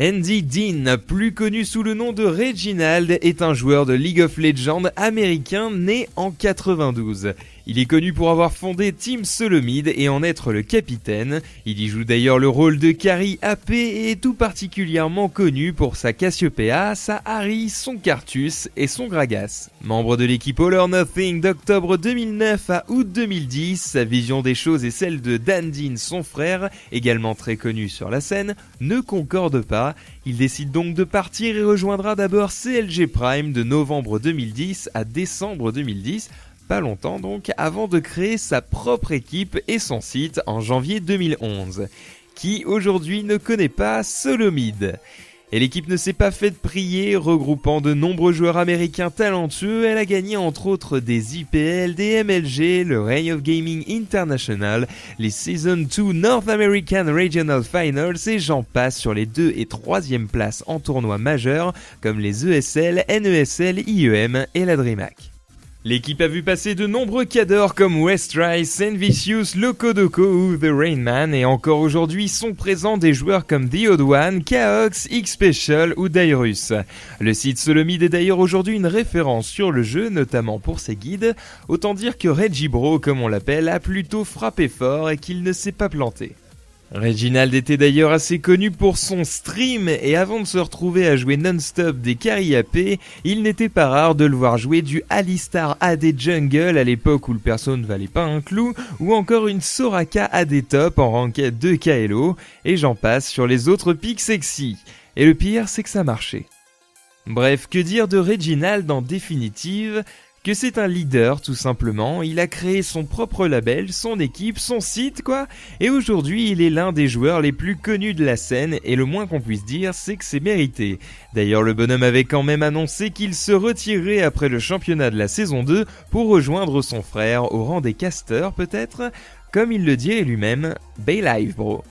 Andy Dean, plus connu sous le nom de Reginald, est un joueur de League of Legends américain né en 92. Il est connu pour avoir fondé Team Solomid et en être le capitaine. Il y joue d'ailleurs le rôle de carry AP et est tout particulièrement connu pour sa Cassiopeia, sa Ahri, son Carthus et son Gragas. Membre de l'équipe All or Nothing d'octobre 2009 à août 2010, sa vision des choses et celle de Dan Dean, son frère, également très connu sur la scène, ne concordent pas. Il décide donc de partir et rejoindra d'abord CLG Prime de novembre 2010 à décembre 2010, pas longtemps donc, avant de créer sa propre équipe et son site en janvier 2011. Qui aujourd'hui ne connaît pas Solomid ? Et l'équipe ne s'est pas faite prier, regroupant de nombreux joueurs américains talentueux, elle a gagné entre autres des IPL, des MLG, le Reign of Gaming International, les Season 2 North American Regional Finals et j'en passe sur les 2 et 3e places en tournois majeurs comme les ESL, NESL, IEM et la DreamHack. L'équipe a vu passer de nombreux cadors comme Westrise, Envicious, Locodoco ou The Rainman et encore aujourd'hui sont présents des joueurs comme The Odd One, Chaox, X-Special ou Dairus. Le site Solomid est d'ailleurs aujourd'hui une référence sur le jeu, notamment pour ses guides. Autant dire que Regibro, comme on l'appelle, a plutôt frappé fort et qu'il ne s'est pas planté. Reginald était d'ailleurs assez connu pour son stream et avant de se retrouver à jouer non-stop des carry AP, il n'était pas rare de le voir jouer du Alistar AD Jungle à l'époque où le perso ne valait pas un clou ou encore une Soraka AD Top en ranked 2 KLO et j'en passe sur les autres pics sexy. Et le pire c'est que ça marchait. Bref, que dire de Reginald en définitive ? Que c'est un leader tout simplement, il a créé son propre label, son équipe, son site quoi, et aujourd'hui il est l'un des joueurs les plus connus de la scène et le moins qu'on puisse dire c'est que c'est mérité. D'ailleurs le bonhomme avait quand même annoncé qu'il se retirerait après le championnat de la saison 2 pour rejoindre son frère au rang des casters peut-être, comme il le dirait lui-même, Bay Live bro.